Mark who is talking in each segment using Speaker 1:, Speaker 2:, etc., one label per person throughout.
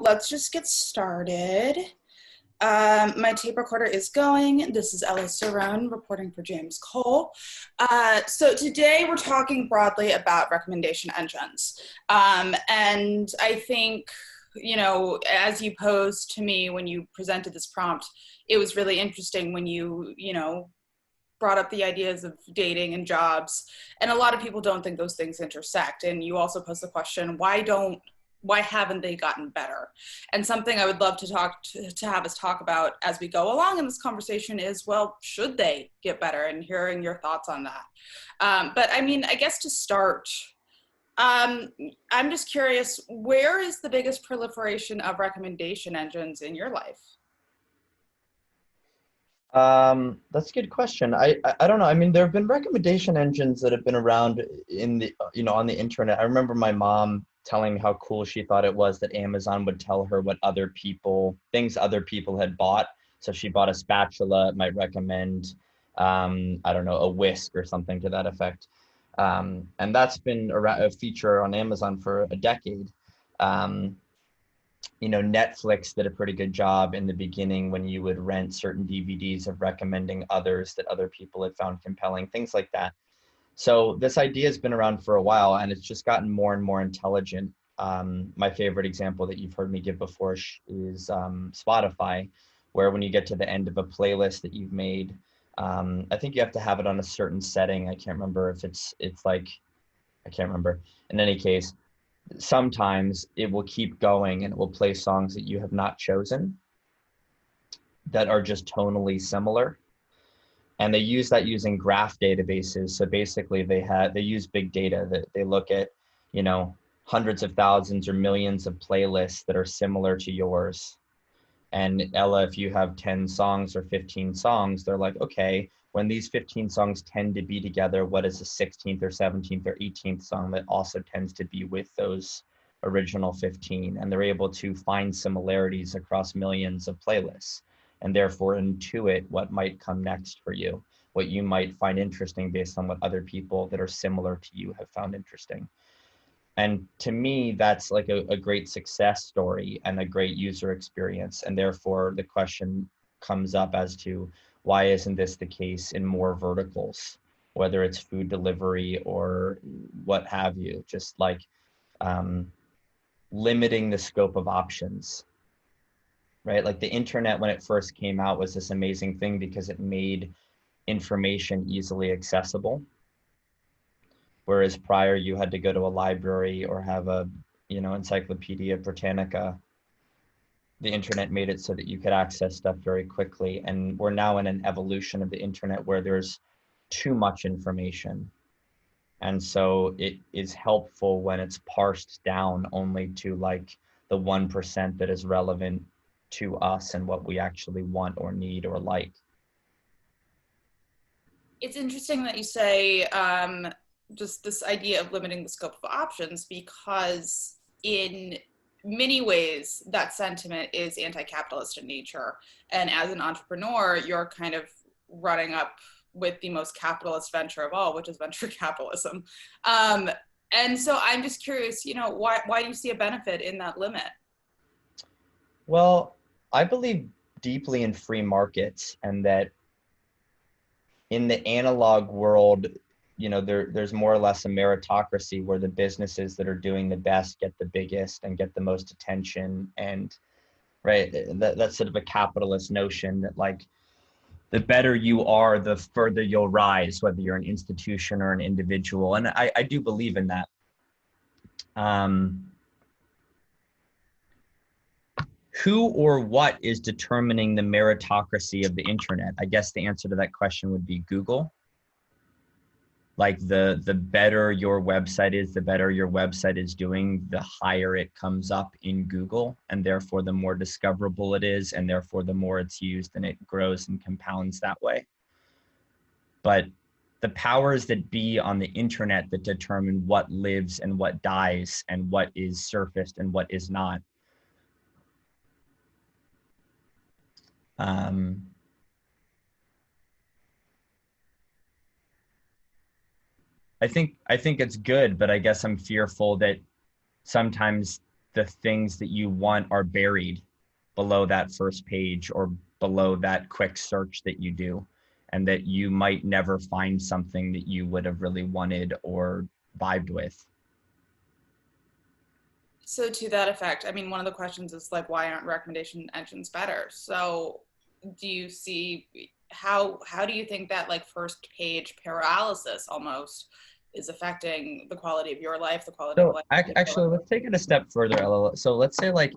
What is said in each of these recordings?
Speaker 1: let's just get started. My tape recorder is going. This is Ella Cerrone reporting for James Cole. So today we're talking broadly about recommendation engines. And I think, as you posed to me when you presented this prompt, it was really interesting when you brought up the ideas of dating and jobs. And a lot of people don't think those things intersect. And you also posed the question, why haven't they gotten better? And something I would love to have us talk about as we go along in this conversation is, well, should they get better? And hearing your thoughts on that. But I mean, I guess to start, I'm just curious, where is the biggest proliferation of recommendation engines in your life?
Speaker 2: That's a good question. I don't know. I mean, there have been recommendation engines that have been around in the, on the internet. I remember my mom telling how cool she thought it was that Amazon would tell her what things other people had bought. So she bought a spatula, it might recommend, I don't know, a whisk or something to that effect. And that's been a feature on Amazon for a decade. Netflix did a pretty good job in the beginning when you would rent certain DVDs of recommending others that other people had found compelling, things like that. So this idea has been around for a while, and it's just gotten more and more intelligent. My favorite example that you've heard me give before is Spotify, where when you get to the end of a playlist that you've made, I think you have to have it on a certain setting. I can't remember if it's like, I can't remember. In any case, sometimes it will keep going and it will play songs that you have not chosen that are just tonally similar. And they use that using graph databases. So basically they use big data that they look at, hundreds of thousands or millions of playlists that are similar to yours. And Ella, if you have 10 songs or 15 songs, they're like, okay, when these 15 songs tend to be together, what is the 16th or 17th or 18th song that also tends to be with those original 15? And they're able to find similarities across millions of playlists and therefore intuit what might come next for you, what you might find interesting based on what other people that are similar to you have found interesting. And to me, that's like a great success story and a great user experience. And therefore, the question comes up as to why isn't this the case in more verticals, whether it's food delivery or what have you, just like limiting the scope of options, right? Like the internet, when it first came out, was this amazing thing because it made information easily accessible. Whereas prior you had to go to a library or have a, Encyclopedia Britannica. The internet made it so that you could access stuff very quickly. And we're now in an evolution of the internet where there's too much information. And so it is helpful when it's parsed down only to like the 1% that is relevant to us and what we actually want or need or like.
Speaker 1: It's interesting that you say just this idea of limiting the scope of options, because in many ways that sentiment is anti-capitalist in nature. And as an entrepreneur, you're kind of running up with the most capitalist venture of all, which is venture capitalism. And so I'm just curious, why do you see a benefit in that limit?
Speaker 2: Well, I believe deeply in free markets, and that in the analog world, there's more or less a meritocracy where the businesses that are doing the best get the biggest and get the most attention. And right, that's sort of a capitalist notion that like the better you are, the further you'll rise, whether you're an institution or an individual. And I do believe in that. Who or what is determining the meritocracy of the internet? I guess the answer to that question would be Google. Like the better your website is, the better your website is doing, the higher it comes up in Google, and therefore the more discoverable it is, and therefore the more it's used, and it grows and compounds that way. But the powers that be on the internet that determine what lives and what dies and what is surfaced and what is not, I think it's good, but I guess I'm fearful that sometimes the things that you want are buried below that first page or below that quick search that you do, and that you might never find something that you would have really wanted or vibed with.
Speaker 1: So to that effect, I mean, one of the questions is like, why aren't recommendation engines better? So do you see how do you think that like first page paralysis almost is affecting the quality of your life, the quality of
Speaker 2: So
Speaker 1: life of
Speaker 2: actually, let's take it a step further, Ella. So let's say, like,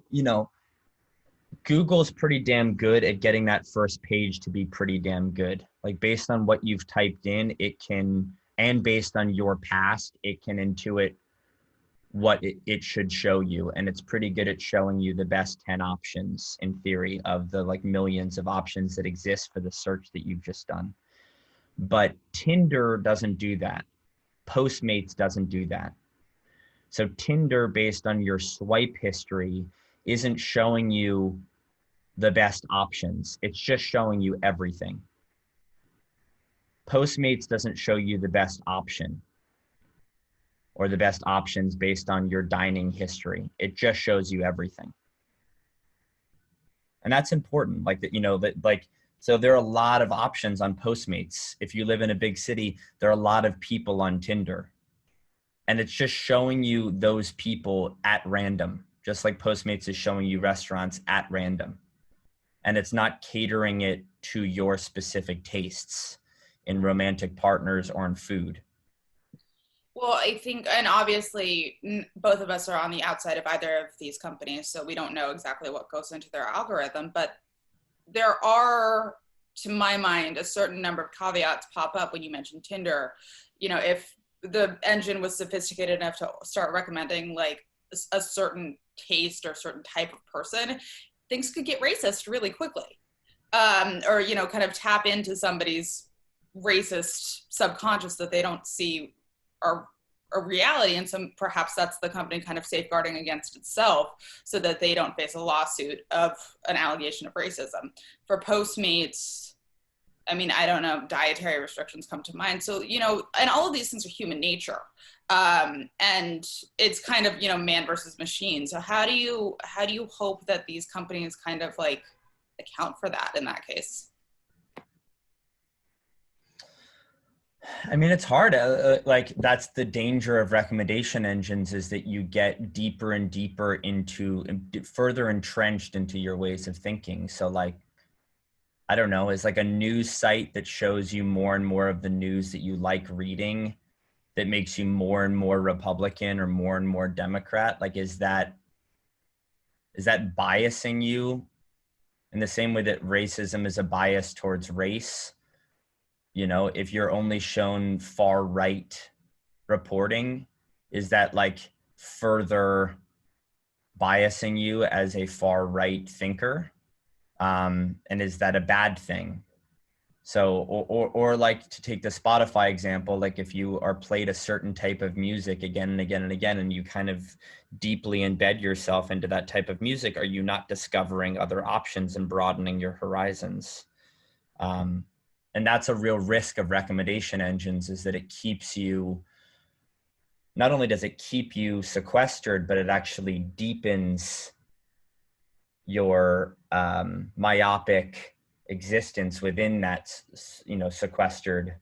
Speaker 2: Google's pretty damn good at getting that first page to be pretty damn good. Like, based on what you've typed in, it can, and based on your past, it can intuit what it should show you. And it's pretty good at showing you the best 10 options in theory of the like millions of options that exist for the search that you've just done. But Tinder doesn't do that. Postmates doesn't do that. So Tinder, based on your swipe history, isn't showing you the best options. It's just showing you everything. Postmates doesn't show you the best option or the best options based on your dining history. It just shows you everything. And that's important. Like that, so there are a lot of options on Postmates. If you live in a big city, there are a lot of people on Tinder. And it's just showing you those people at random, just like Postmates is showing you restaurants at random. And it's not catering it to your specific tastes in romantic partners or in food.
Speaker 1: Well, I think, and obviously, both of us are on the outside of either of these companies, so we don't know exactly what goes into their algorithm. But there are, to my mind, a certain number of caveats pop up when you mention Tinder. You know, if the engine was sophisticated enough to start recommending like a certain taste or certain type of person, things could get racist really quickly. Or, you know, kind of tap into somebody's racist subconscious that they don't see are a reality, and so perhaps that's the company kind of safeguarding against itself so that they don't face a lawsuit of an allegation of racism. For Postmates, I mean, I don't know, dietary restrictions come to mind. So, you know, and all of these things are human nature. And it's kind of, you know, man versus machine. So how do you hope that these companies kind of like account for that in that case?
Speaker 2: I mean, it's hard. Like, that's the danger of recommendation engines, is that you get deeper and deeper into, further entrenched into your ways of thinking. So like, I don't know, is like a news site that shows you more and more of the news that you like reading, that makes you more and more Republican or more and more Democrat? Like, is that biasing you in the same way that racism is a bias towards race? You know, if you're only shown far right reporting, is that like further biasing you as a far right thinker? And is that a bad thing? So, or like, to take the Spotify example, like if you are played a certain type of music again and again and again, and you kind of deeply embed yourself into that type of music, are you not discovering other options and broadening your horizons? And that's a real risk of recommendation engines, is that it keeps you, not only does it keep you sequestered, but it actually deepens your myopic existence within that, sequestered.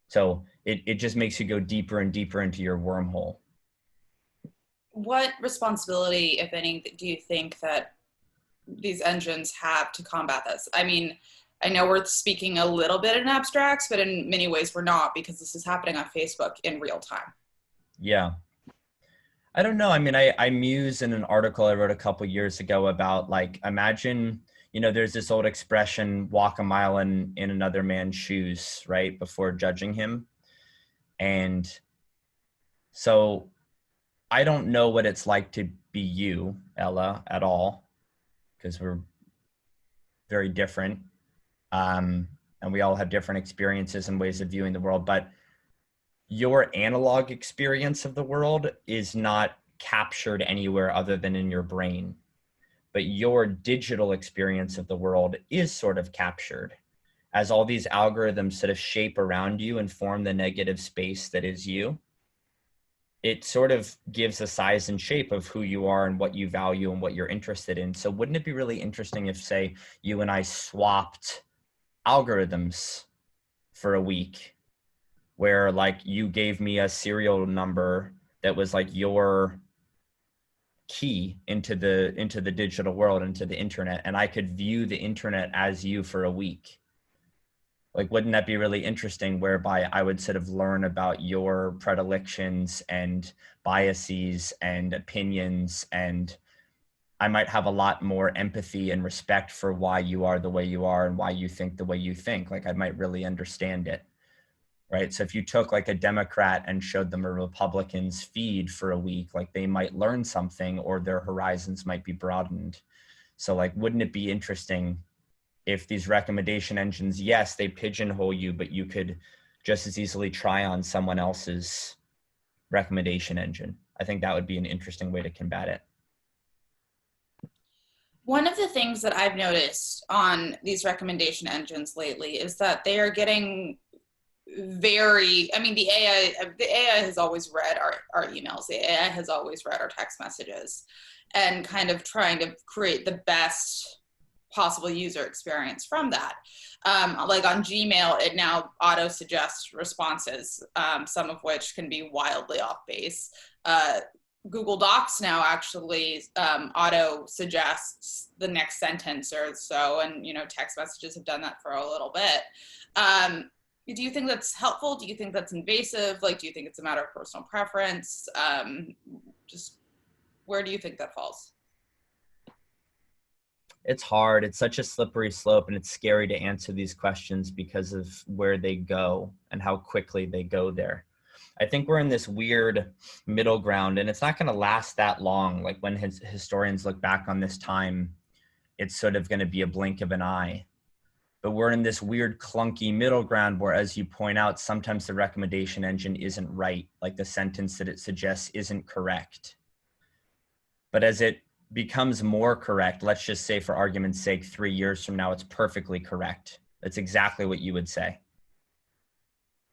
Speaker 2: So it just makes you go deeper and deeper into your wormhole.
Speaker 1: What responsibility, if any, do you think that these engines have to combat this? I mean, I know we're speaking a little bit in abstracts, but in many ways we're not, because this is happening on Facebook in real time.
Speaker 2: Yeah. I don't know. I mean, I muse in an article I wrote a couple years ago about, like, imagine, there's this old expression, walk a mile in another man's shoes, right, before judging him. And so I don't know what it's like to be you, Ella, at all, because we're very different. And we all have different experiences and ways of viewing the world. But your analog experience of the world is not captured anywhere other than in your brain. But your digital experience of the world is sort of captured, as all these algorithms sort of shape around you and form the negative space that is you. it sort of gives a size and shape of who you are and what you value and what you're interested in. So wouldn't it be really interesting if, say, you and I swapped algorithms for a week, where like you gave me a serial number that was like your key into the digital world, into the internet, and I could view the internet as you for a week? Like, wouldn't that be really interesting, whereby I would sort of learn about your predilections and biases and opinions, and I might have a lot more empathy and respect for why you are the way you are and why you think the way you think. Like, I might really understand it, right? So if you took like a Democrat and showed them a Republican's feed for a week, like they might learn something, or their horizons might be broadened. So like, wouldn't it be interesting if these recommendation engines, yes, they pigeonhole you, but you could just as easily try on someone else's recommendation engine? I think that would be an interesting way to combat it.
Speaker 1: One of the things that I've noticed on these recommendation engines lately is that they are getting very, I mean, the AI has always read our emails. The AI has always read our text messages and kind of trying to create the best possible user experience from that. Like on Gmail, it now auto suggests responses, some of which can be wildly off base. Google Docs now actually auto suggests the next sentence or so, and text messages have done that for a little bit. Do you think that's helpful? Do you think that's invasive? Like, do you think it's a matter of personal preference? Just where do you think that falls?
Speaker 2: It's hard. It's such a slippery slope, and it's scary to answer these questions because of where they go and how quickly they go there. I think we're in this weird middle ground, and it's not going to last that long. Like, when historians look back on this time, it's sort of going to be a blink of an eye. But we're in this weird clunky middle ground where, as you point out, sometimes the recommendation engine isn't right. Like, the sentence that it suggests isn't correct. But as it becomes more correct, let's just say for argument's sake, 3 years from now, it's perfectly correct. That's exactly what you would say.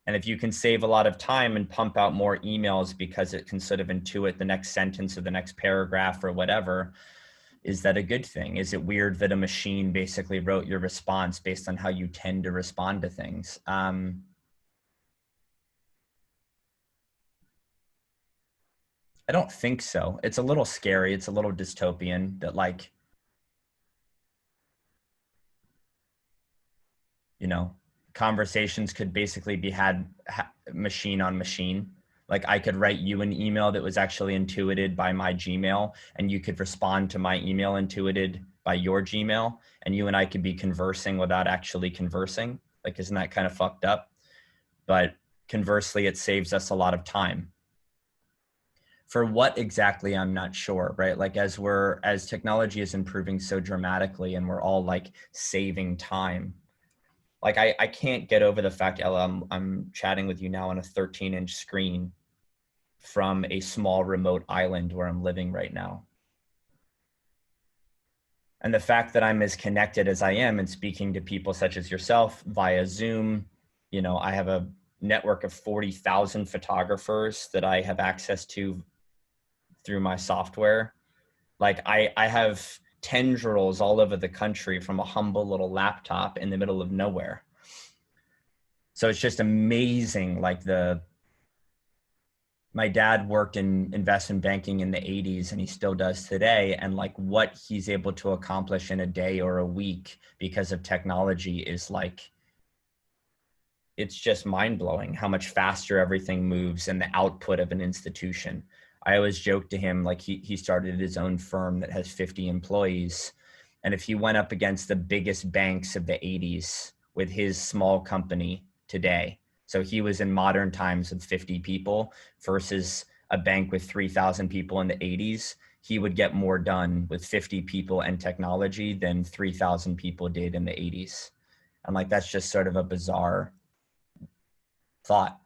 Speaker 2: And if you can save a lot of time and pump out more emails because it can sort of intuit the next sentence or the next paragraph or whatever, is that a good thing? Is it weird that a machine basically wrote your response based on how you tend to respond to things? I don't think so. It's a little scary. It's a little dystopian that, like, conversations could basically be had machine on machine. Like, I could write you an email that was actually intuited by my Gmail, and you could respond to my email intuited by your Gmail, and you and I could be conversing without actually conversing. Like, isn't that kind of fucked up? But conversely, it saves us a lot of time. For what exactly, I'm not sure, right? Like, as technology is improving so dramatically and we're all like saving time, like, I can't get over the fact, Ella, I'm chatting with you now on a 13-inch screen from a small remote island where I'm living right now. And the fact that I'm as connected as I am and speaking to people such as yourself via Zoom, I have a network of 40,000 photographers that I have access to through my software. Like, I have tendrils all over the country from a humble little laptop in the middle of nowhere. So it's just amazing. Like, my dad worked in investment banking in the 80s, and he still does today. And like, what he's able to accomplish in a day or a week because of technology is like, it's just mind blowing how much faster everything moves and the output of an institution. I always joke to him, like, he started his own firm that has 50 employees. And if he went up against the biggest banks of the 80s with his small company today, so he was in modern times with 50 people versus a bank with 3,000 people in the 80s, he would get more done with 50 people and technology than 3,000 people did in the 80s. And like, that's just sort of a bizarre thought.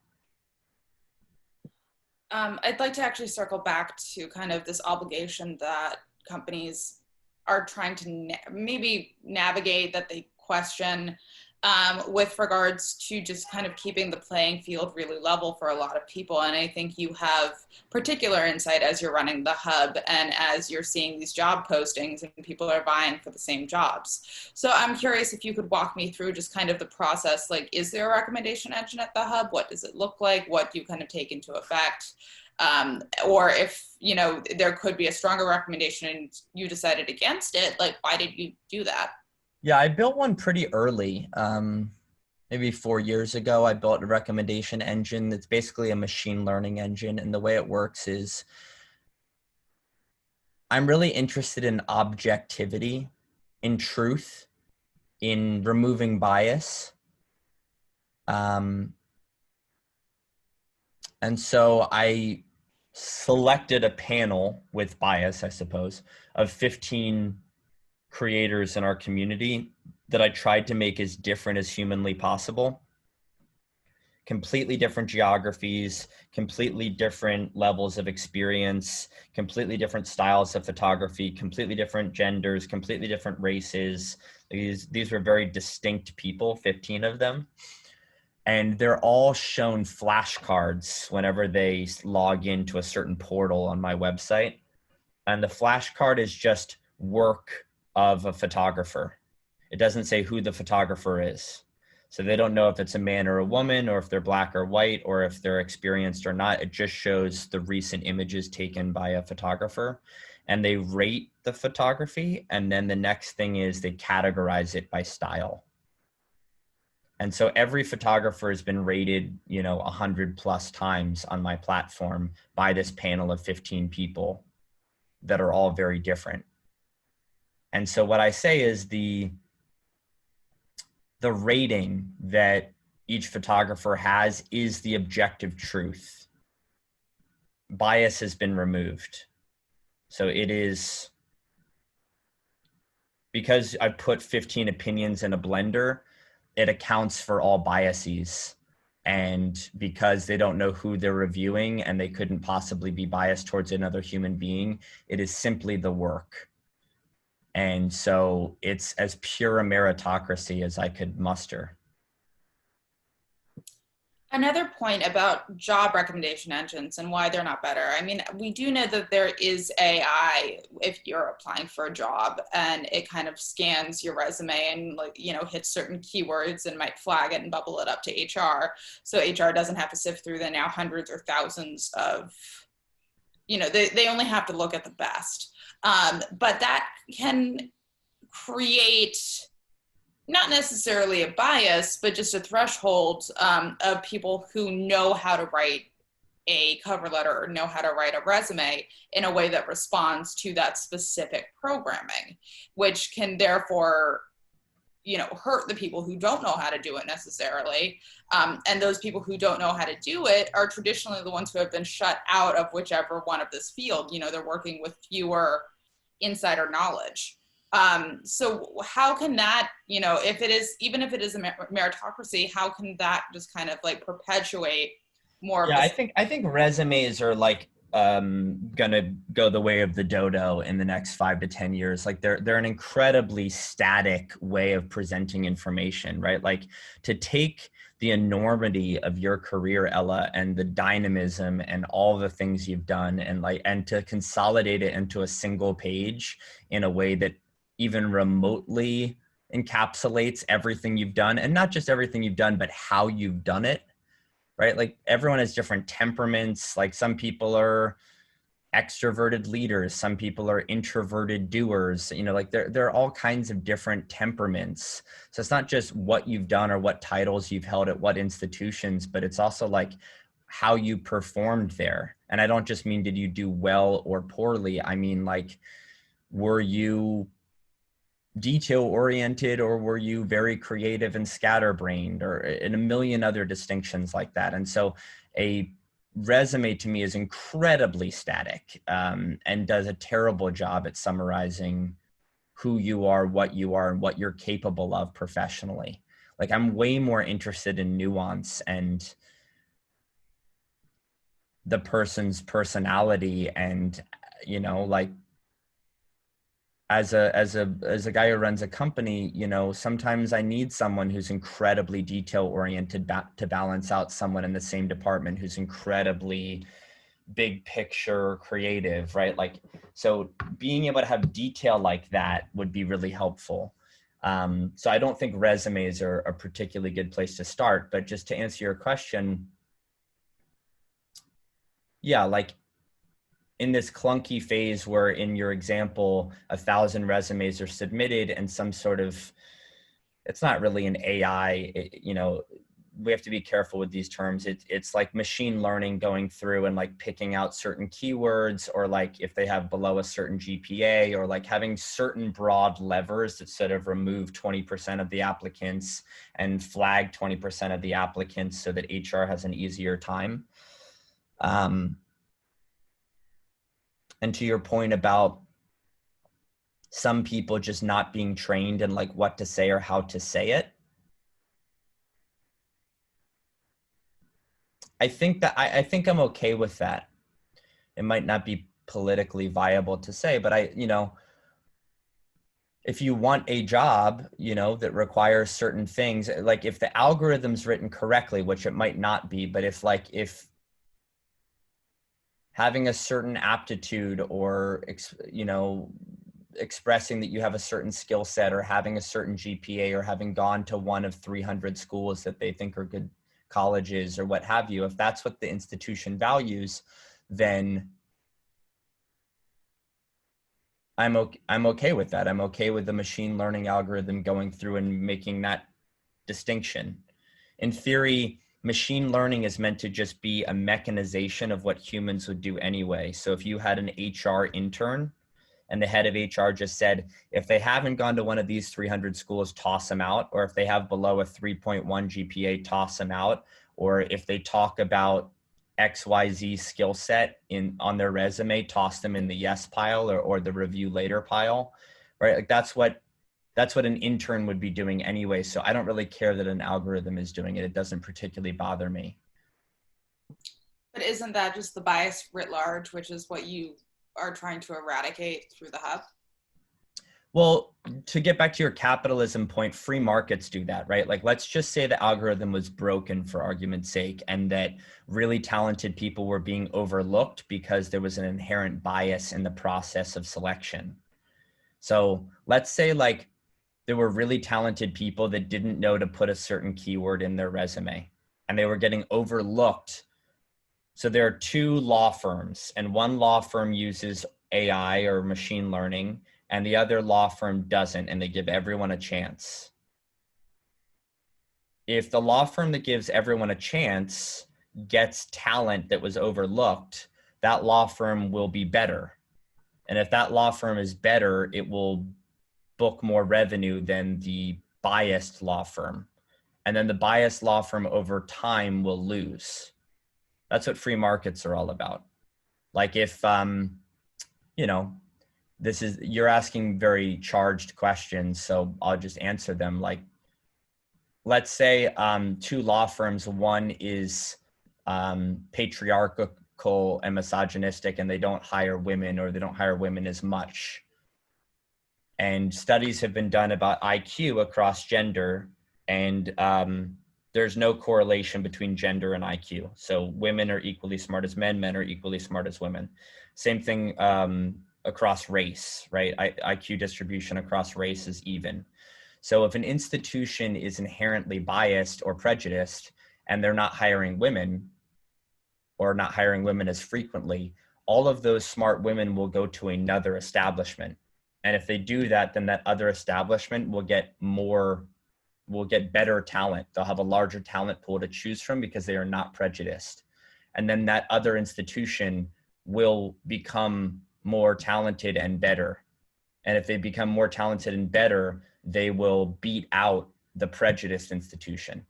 Speaker 1: I'd like to actually circle back to kind of this obligation that companies are trying to maybe navigate, that they question with regards to just kind of keeping the playing field really level for a lot of people. And I think you have particular insight as you're running the hub and as you're seeing these job postings and people are vying for the same jobs. So I'm curious if you could walk me through just kind of the process. Like, is there a recommendation engine at the hub? What does it look like? What do you kind of take into effect? Or if, you know, there could be a stronger recommendation and you decided against it, like, why did you do that?
Speaker 2: Yeah, I built one pretty early. Maybe 4 years ago, I built a recommendation engine that's basically a machine learning engine. And the way it works is I'm really interested in objectivity, in truth, in removing bias. And so I selected a panel with bias, I suppose, of 15 creators in our community that I tried to make as different as humanly possible. Completely different geographies, completely different levels of experience, completely different styles of photography, completely different genders, completely different races. These were very distinct people, 15 of them. And they're all shown flashcards whenever they log into a certain portal on my website. And the flashcard is just work of a photographer. It doesn't say who the photographer is. So they don't know if it's a man or a woman, or if they're black or white, or if they're experienced or not. It just shows the recent images taken by a photographer. And they rate the photography. And then the next thing is they categorize it by style. And so every photographer has been rated, 100 plus times on my platform by this panel of 15 people that are all very different. And so what I say is the rating that each photographer has is the objective truth. Bias has been removed. So it is, because I put 15 opinions in a blender, it accounts for all biases. And because they don't know who they're reviewing and they couldn't possibly be biased towards another human being, it is simply the work. And so it's as pure a meritocracy as I could muster.
Speaker 1: Another point about job recommendation engines and why they're not better. I mean, we do know that there is AI if you're applying for a job and it kind of scans your resume and, like, you know, hits certain keywords and might flag it and bubble it up to HR. So HR doesn't have to sift through the now hundreds or thousands of, you know, they only have to look at the best. But that can create not necessarily a bias, but just a threshold of people who know how to write a cover letter or know how to write a resume in a way that responds to that specific programming, which can therefore, you know, hurt the people who don't know how to do it necessarily. And those people who don't know how to do it are traditionally the ones who have been shut out of whichever one of this field. You know, they're working with fewer insider knowledge. So how can that, you know, if it is, even if it is a meritocracy, how can that just kind of like perpetuate more of
Speaker 2: Yeah,
Speaker 1: this?
Speaker 2: I think resumes are like gonna go the way of the dodo in the next 5 to 10 years. Like they're an incredibly static way of presenting information, right? Like to take the enormity of your career, Ella, and the dynamism and all the things you've done, and to consolidate it into a single page in a way that even remotely encapsulates everything you've done, and not just everything you've done, but how you've done it, right? Like everyone has different temperaments. Like some people are extroverted leaders, some people are introverted doers, you know, like there are all kinds of different temperaments. So it's not just what you've done or what titles you've held at what institutions, but it's also like how you performed there. And I don't just mean did you do well or poorly. I mean, like, were you detail oriented or were you very creative and scatterbrained, or in a million other distinctions like that. And so a resume to me is incredibly static, and does a terrible job at summarizing who you are, and what you're capable of professionally. Like I'm way more interested in nuance and the person's personality and, you know, like as a guy who runs a company, you know, sometimes I need someone who's incredibly detail oriented to balance out someone in the same department who's incredibly big picture creative, right? Like, so being able to have detail like that would be really helpful. So I don't think resumes are a particularly good place to start, but just to answer your question, yeah, like in this clunky phase where in your example, 1,000 resumes are submitted and some sort of, it's not really an AI, you know, we have to be careful with these terms. It's like machine learning going through and like picking out certain keywords, or like if they have below a certain GPA, or like having certain broad levers that sort of remove 20% of the applicants and flag 20% of the applicants so that HR has an easier time. And to your point about some people just not being trained in like what to say or how to say it, I think I'm okay with that. It might not be politically viable to say, but you know, if you want a job, you know, that requires certain things, like if the algorithm's written correctly, which it might not be, but if having a certain aptitude or, you know, expressing that you have a certain skill set or having a certain GPA or having gone to one of 300 schools that they think are good colleges or what have you, if that's what the institution values, then I'm okay with that. I'm okay with the machine learning algorithm going through and making that distinction. In theory, machine learning is meant to just be a mechanization of what humans would do anyway. So if you had an HR intern and the head of HR just said, if they haven't gone to one of these 300 schools, toss them out. Or if they have below a 3.1 GPA, toss them out. Or if they talk about XYZ skill set on their resume, toss them in the yes pile or the review later pile, right? Like that's what an intern would be doing anyway. So I don't really care that an algorithm is doing it. It doesn't particularly bother me.
Speaker 1: But isn't that just the bias writ large, which is what you are trying to eradicate through the hub?
Speaker 2: Well, to get back to your capitalism point, free markets do that, right? Like, let's just say the algorithm was broken for argument's sake, and that really talented people were being overlooked because there was an inherent bias in the process of selection. So let's say like there were really talented people that didn't know to put a certain keyword in their resume and they were getting overlooked. So there are two law firms, and one law firm uses AI or machine learning and the other law firm doesn't, and they give everyone a chance. If the law firm that gives everyone a chance gets talent that was overlooked, that law firm will be better. And if that law firm is better, it will book more revenue than the biased law firm. And then the biased law firm over time will lose. That's what free markets are all about. Like if, you know, you're asking very charged questions, so I'll just answer them. Like, let's say two law firms, one is patriarchal and misogynistic, and they don't hire women, or they don't hire women as much. And studies have been done about IQ across gender, and there's no correlation between gender and IQ. So women are equally smart as men, men are equally smart as women. Same thing across race, right? IQ distribution across race is even. So if an institution is inherently biased or prejudiced and they're not hiring women or not hiring women as frequently, all of those smart women will go to another establishment. And if they do that, then that other establishment will get better talent. They'll have a larger talent pool to choose from because they are not prejudiced. And then that other institution will become more talented and better. And if they become more talented and better, they will beat out the prejudiced institution.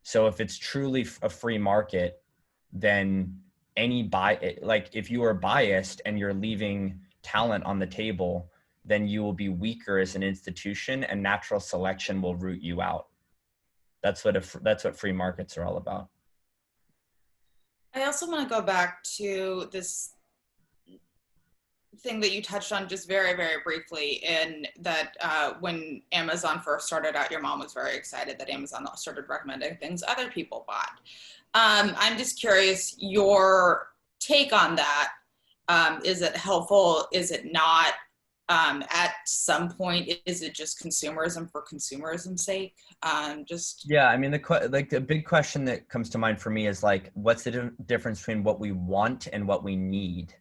Speaker 2: So if it's truly a free market, then like if you are biased and you're leaving talent on the table, then you will be weaker as an institution and natural selection will root you out. That's what free markets are all about.
Speaker 1: I also want to go back to this thing that you touched on just very, very briefly, in that when Amazon first started out, your mom was very excited that Amazon started recommending things other people bought. I'm just curious your take on that. Is it helpful? Is it not? At some point, is it just consumerism for consumerism's sake? Just
Speaker 2: Yeah, I mean, the big question that comes to mind for me is like, what's the difference between what we want and what we need?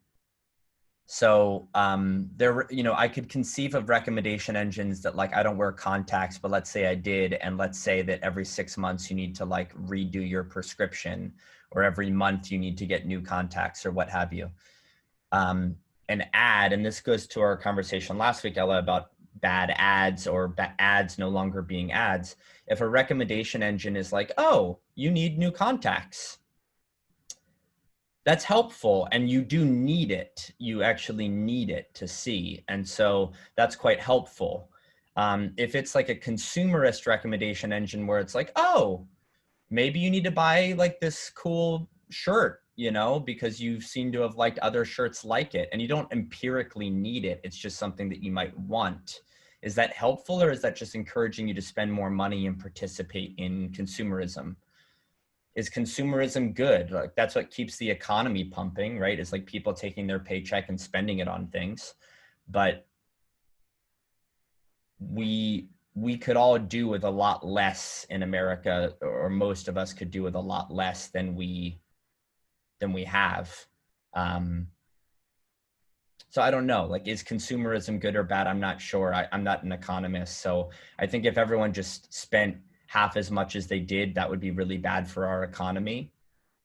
Speaker 2: So I could conceive of recommendation engines that, like, I don't wear contacts, but let's say I did, and let's say that every 6 months you need to like redo your prescription, or every month you need to get new contacts or what have you. An ad, and this goes to our conversation last week, Ella, about bad ads or ads no longer being ads. If a recommendation engine is like, oh, you need new contacts, that's helpful, and you do need it. You actually need it to see. And so that's quite helpful. If it's like a consumerist recommendation engine where it's like, oh, maybe you need to buy like this cool shirt, because you seem to have liked other shirts like it, and you don't empirically need it. It's just something that you might want. Is that helpful, or is that just encouraging you to spend more money and participate in consumerism? Is consumerism good? Like, that's what keeps the economy pumping, right? It's like people taking their paycheck and spending it on things. But we could all do with a lot less in America, or most of us could do with a lot less than we have. So I don't know, like, is consumerism good or bad? I'm not sure. I'm not an economist. So I think if everyone just spent half as much as they did, that would be really bad for our economy.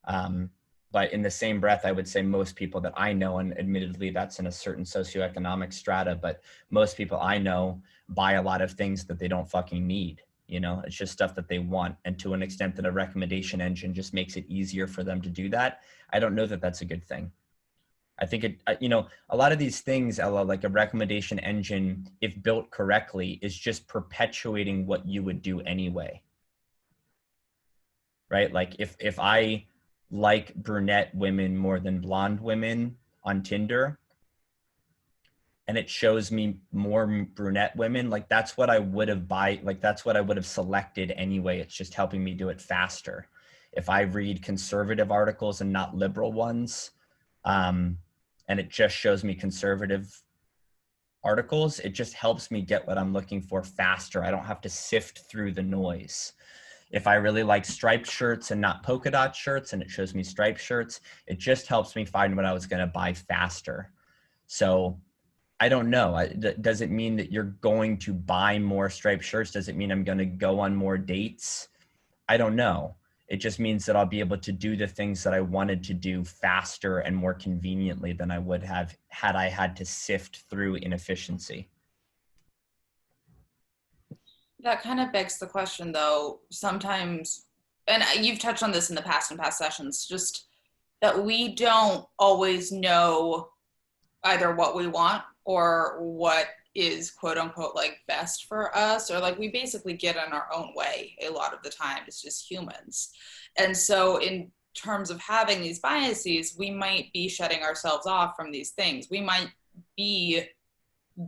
Speaker 2: But in the same breath, I would say most people that I know, and admittedly that's in a certain socioeconomic strata, but most people I know buy a lot of things that they don't fucking need. It's just stuff that they want. And to an extent that a recommendation engine just makes it easier for them to do that, I don't know that that's a good thing. I think a lot of these things, Ella, like a recommendation engine, if built correctly, is just perpetuating what you would do anyway. Right? Like if I like brunette women more than blonde women on Tinder, and it shows me more brunette women, like that's what I would have that's what I would have selected anyway. It's just helping me do it faster. If I read conservative articles and not liberal ones, and it just shows me conservative articles, it just helps me get what I'm looking for faster. I don't have to sift through the noise. If I really like striped shirts and not polka dot shirts, and it shows me striped shirts, it just helps me find what I was going to buy faster. So I don't know. Does it mean that you're going to buy more striped shirts? Does it mean I'm going to go on more dates? I don't know. It just means that I'll be able to do the things that I wanted to do faster and more conveniently than I would have had I had to sift through inefficiency.
Speaker 1: that kind of begs the question, though, sometimes, and you've touched on this in the past, in past sessions, just that we don't always know either what we want or what is quote unquote like best for us, or like we basically get in our own way a lot of the time. It's just humans. And so in terms of having these biases, we might be shutting ourselves off from these things. We might be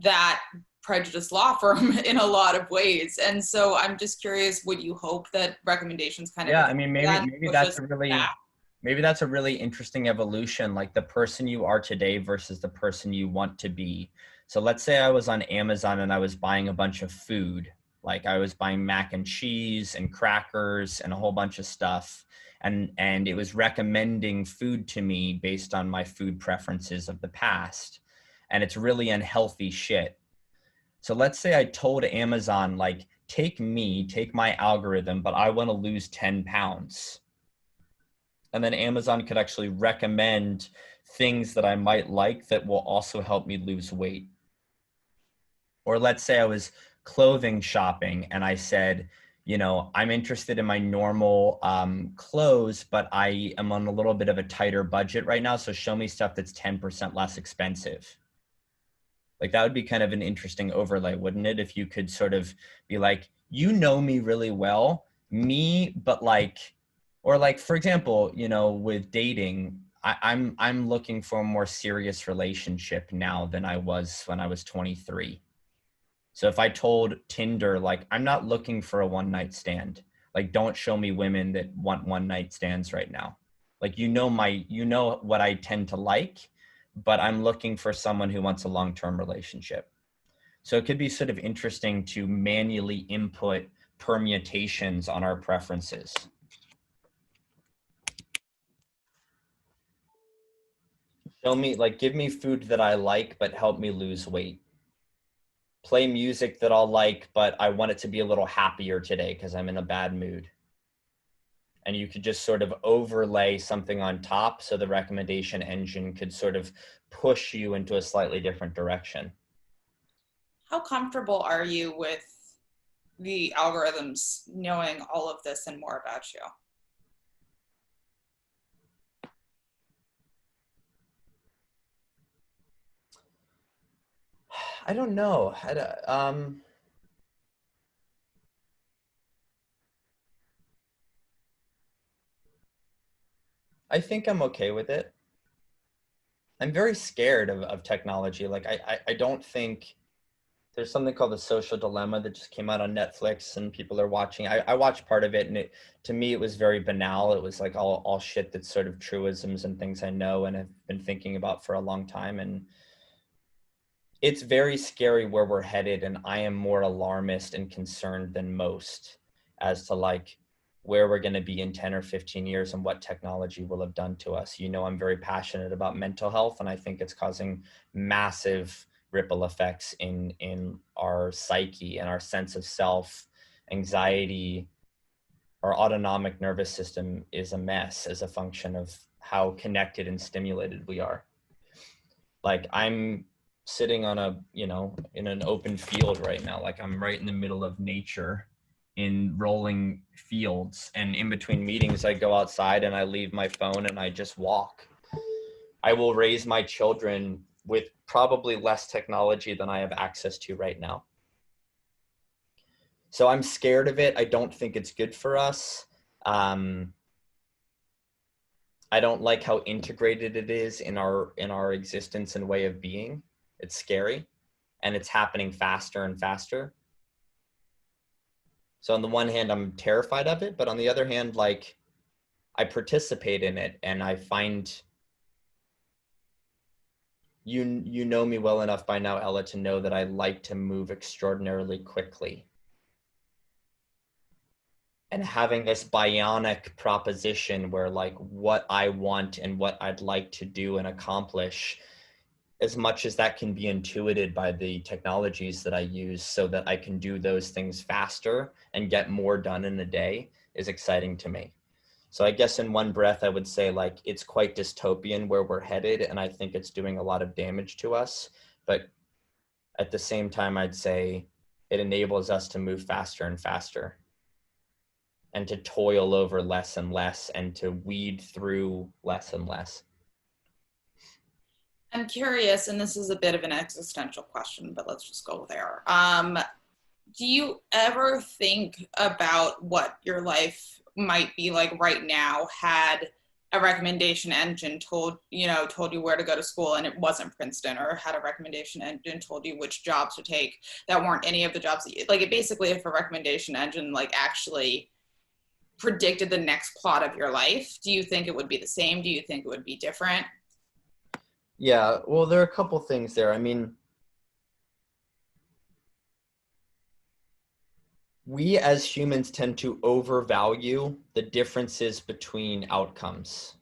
Speaker 1: that prejudiced law firm in a lot of ways. And so I'm just curious, would you hope that recommendations kind of,
Speaker 2: Yeah, I mean, maybe that's
Speaker 1: back?
Speaker 2: maybe that's a really interesting evolution, like the person you are today versus the person you want to be. So let's say I was on Amazon and I was buying a bunch of food, like I was buying mac and cheese and crackers and a whole bunch of stuff. And it was recommending food to me based on my food preferences of the past. And it's really unhealthy shit. So let's say I told Amazon, like, take my algorithm, but I want to lose 10 pounds. And then Amazon could actually recommend things that I might like that will also help me lose weight. Or let's say I was clothing shopping and I said, I'm interested in my normal clothes, but I am on a little bit of a tighter budget right now. So show me stuff that's 10% less expensive. Like, that would be kind of an interesting overlay, wouldn't it? If you could sort of be like, me really well, but like, or like, for example, with dating, I'm looking for a more serious relationship now than I was when I was 23. So if I told Tinder, like, I'm not looking for a one night stand, like, don't show me women that want one night stands right now. Like, you know what I tend to like, but I'm looking for someone who wants a long-term relationship. So it could be sort of interesting to manually input permutations on our preferences. Show me, like, give me food that I like, but help me lose weight. Play music that I'll like, but I want it to be a little happier today because I'm in a bad mood. And you could just sort of overlay something on top so the recommendation engine could sort of push you into a slightly different direction.
Speaker 1: How comfortable are you with the algorithms knowing all of this and more about you?
Speaker 2: I don't know. I think I'm okay with it. I'm very scared of technology. Like, I don't think there's something called The Social Dilemma that just came out on Netflix and people are watching. I watched part of it, and to me, it was very banal. It was like all shit that's sort of truisms and things I know and have been thinking about for a long time. And it's very scary where we're headed. And I am more alarmist and concerned than most as to like where we're going to be in 10 or 15 years and what technology will have done to us. You know, I'm very passionate about mental health, and I think it's causing massive ripple effects in our psyche and our sense of self. Anxiety, our autonomic nervous system is a mess as a function of how connected and stimulated we are. Like, I'm sitting on a, you know, in an open field right now. Like, I'm right in the middle of nature in rolling fields, and in between meetings I go outside and I leave my phone and I just walk. I will raise my children with probably less technology than I have access to right now. So I'm scared of it. I don't think it's good for us. um, I don't like how integrated it is in our existence and way of being. It's scary, and it's happening faster and faster. So on the one hand, I'm terrified of it, but on the other hand, like, I participate in it, and I find you know me well enough by now, Ella, to know that I like to move extraordinarily quickly. And having this bionic proposition where like what I want and what I'd like to do and accomplish, as much as that can be intuited by the technologies that I use so that I can do those things faster and get more done in a day, is exciting to me. So I guess in one breath, I would say like it's quite dystopian where we're headed, and I think it's doing a lot of damage to us. But at the same time, I'd say it enables us to move faster and faster and to toil over less and less and to weed through less and less.
Speaker 1: I'm curious, and this is a bit of an existential question, but let's just go there. Do you ever think about what your life might be like right now had a recommendation engine told you where to go to school and it wasn't Princeton, or had a recommendation engine told you which jobs to take that weren't any of the jobs that you like? It basically, if a recommendation engine like actually predicted the next plot of your life, do you think it would be the same? Do you think it would be different?
Speaker 2: Yeah, well, there are a couple things there. I mean, we as humans tend to overvalue the differences between outcomes.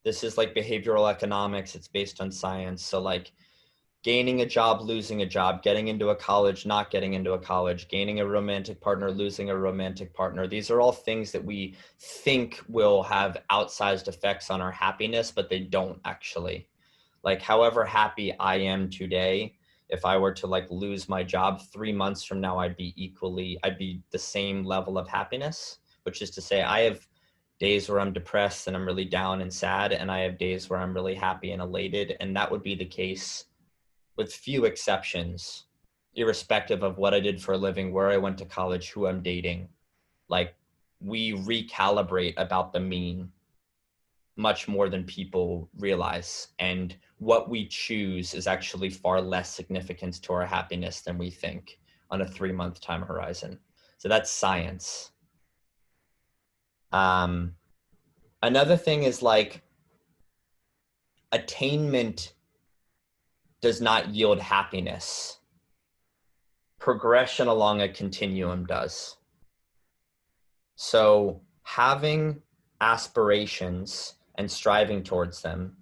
Speaker 2: This is like behavioral economics. It's based on science. So like gaining a job, losing a job, getting into a college, not getting into a college, gaining a romantic partner, losing a romantic partner. These are all things that we think will have outsized effects on our happiness, but they don't actually. Like, however happy I am today, if I were to like lose my job 3 months from now, I'd be the same level of happiness, which is to say I have days where I'm depressed and I'm really down and sad, and I have days where I'm really happy and elated. And that would be the case with few exceptions, irrespective of what I did for a living, where I went to college, who I'm dating. Like, we recalibrate about the mean. much more than people realize. And what we choose is actually far less significant to our happiness than we think on a 3-month time horizon. So that's science. Another thing is like attainment does not yield happiness. Progression along a continuum does. So having aspirations and striving towards them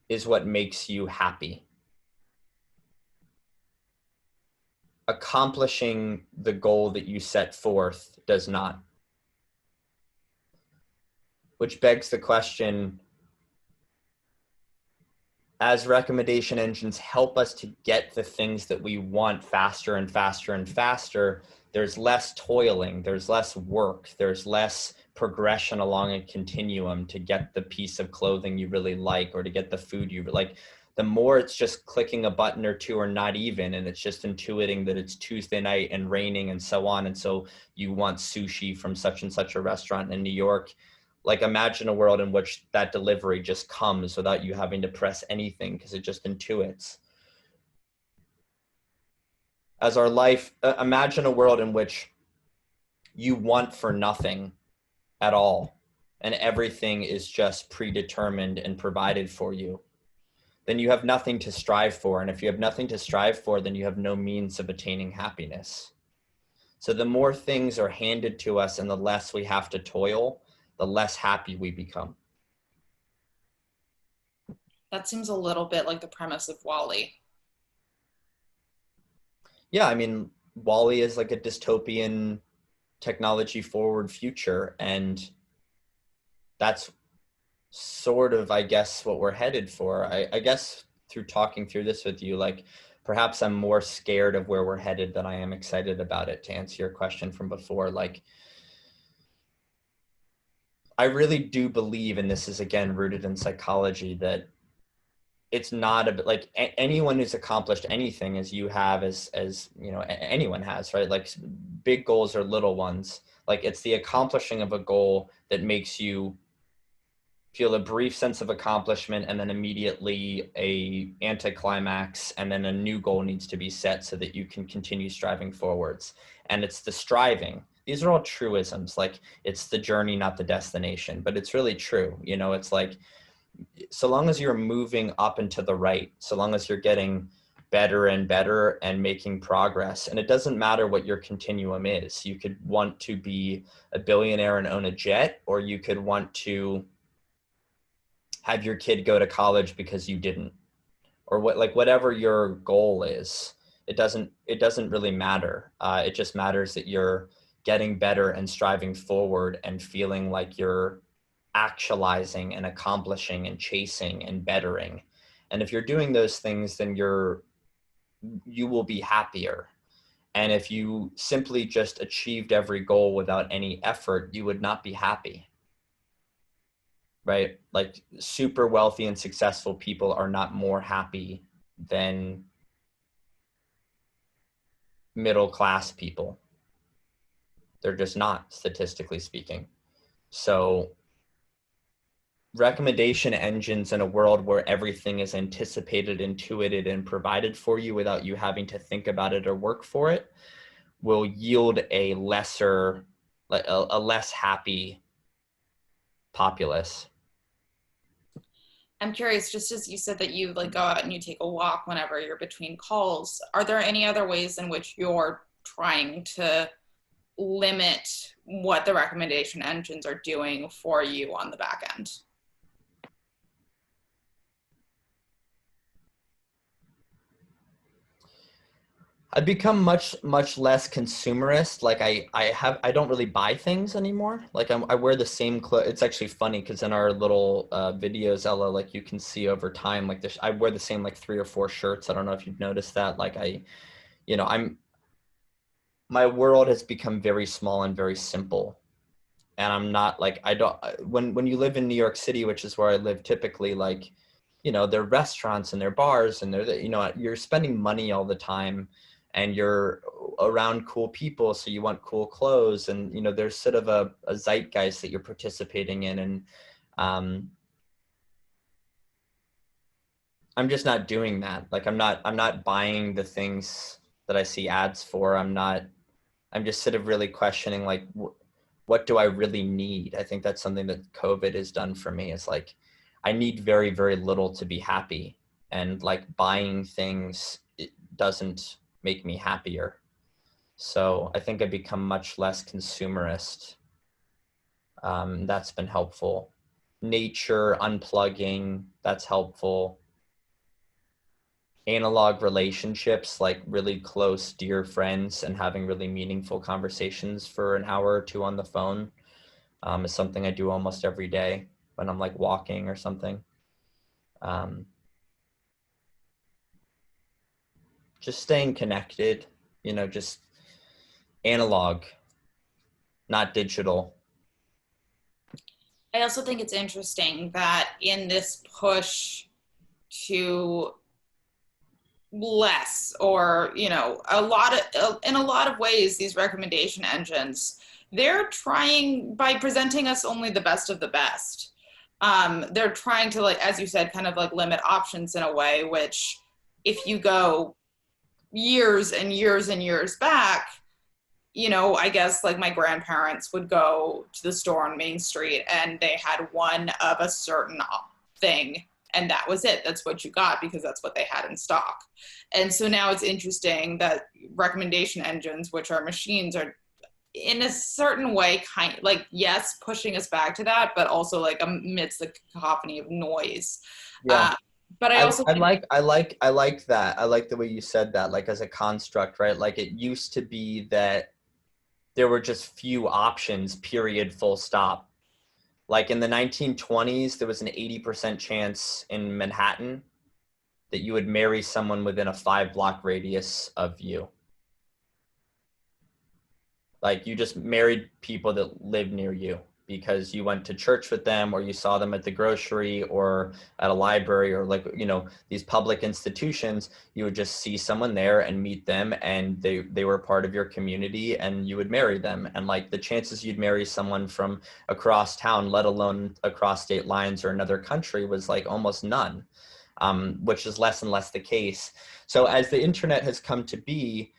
Speaker 2: is what makes you happy. Accomplishing the goal that you set forth does not. Which begs the question, as recommendation engines help us to get the things that we want faster and faster and faster, there's less toiling, there's less work, there's less progression along a continuum to get the piece of clothing you really like or to get the food you like. The more it's just clicking a button or two or not even, and it's just intuiting that it's Tuesday night and raining and so on, and so you want sushi from such and such a restaurant in New York. Like imagine a world in which that delivery just comes without you having to press anything because it just intuits. As our life, imagine a world in which you want for nothing at all and everything is just predetermined and provided for you. Then you have nothing to strive for. And if you have nothing to strive for, then you have no means of attaining happiness. So the more things are handed to us and the less we have to toil, the less happy we become.
Speaker 1: That seems a little bit like the premise of WALL-E.
Speaker 2: Yeah, I mean, WALL-E is like a dystopian technology forward future. And that's sort of, I guess, what we're headed for. I guess through talking through this with you, like perhaps I'm more scared of where we're headed than I am excited about it, to answer your question from before. Like, I really do believe, and this is again rooted in psychology, that it's not a like anyone who's accomplished anything as you have, as you know, anyone has, right? Like big goals or little ones, like it's the accomplishing of a goal that makes you feel a brief sense of accomplishment and then immediately a anticlimax, and then a new goal needs to be set so that you can continue striving forwards. And it's the striving. These are all truisms, like it's the journey, not the destination, but it's really true. You know, it's like, so long as you're moving up and to the right, so long as you're getting better and better and making progress, and it doesn't matter what your continuum is. You could want to be a billionaire and own a jet, or you could want to have your kid go to college because you didn't, or what, like whatever your goal is, it doesn't really matter. It just matters that you're getting better and striving forward and feeling like you're actualizing and accomplishing and chasing and bettering. And if you're doing those things, then you will be happier. And if you simply just achieved every goal without any effort, you would not be happy. Right? Like super wealthy and successful people are not more happy than middle class people. They're just not, statistically speaking. So recommendation engines in a world where everything is anticipated, intuited, and provided for you without you having to think about it or work for it will yield a lesser, a less happy populace.
Speaker 1: I'm curious, just as you said that you like go out and you take a walk whenever you're between calls, are there any other ways in which you're trying to limit what the recommendation engines are doing for you on the back end?
Speaker 2: I've become much less consumerist. Like I don't really buy things anymore. Like I wear the same clothes. It's actually funny because in our little videos, Ella, like you can see over time, like this, I wear the same like 3 or 4 shirts. I don't know if you've noticed that. Like you know, my world has become very small and very simple. And I'm not like, I don't, when you live in New York City, which is where I live typically, like, you know, there are restaurants and there are bars and you know, you're spending money all the time and you're around cool people. So you want cool clothes and, you know, there's sort of a zeitgeist that you're participating in. And Um, I'm just not doing that. Like I'm not buying the things that I see ads for. I'm just sort of really questioning like, what do I really need? I think that's something that COVID has done for me, is like, I need very, very little to be happy. And like buying things, it doesn't make me happier. So I think I've become much less consumerist. That's been helpful. Nature, unplugging, that's helpful. Analog relationships, like really close, dear friends, and having really meaningful conversations for an hour or two on the phone, is something I do almost every day when I'm like walking or something. Um, just staying connected, just analog, not digital.
Speaker 1: I also think it's interesting that in this push to less, or in a lot of ways, these recommendation engines, they're trying, by presenting us only the best of the best, they're trying to, like, as you said, kind of like limit options in a way which, if you go years and years and years back, I guess like my grandparents would go to the store on Main Street and they had one of a certain thing, and that was it. That's what you got because that's what they had in stock. And so now it's interesting that recommendation engines, which are machines, are in a certain way kind of like, yes, pushing us back to that, but also like amidst the cacophony of noise.
Speaker 2: Yeah.
Speaker 1: Uh, but I also think
Speaker 2: I like that. I like the way you said that, like as a construct, right? Like it used to be that there were just few options, period, full stop. Like in the 1920s, there was an 80% chance in Manhattan that you would marry someone within a 5-block radius of you. Like you just married people that lived near you because you went to church with them, or you saw them at the grocery or at a library, or like, these public institutions. You would just see someone there and meet them, and they were part of your community, and you would marry them. And like the chances you'd marry someone from across town, let alone across state lines or another country, was like almost none, which is less and less the case. So as the internet has come to be,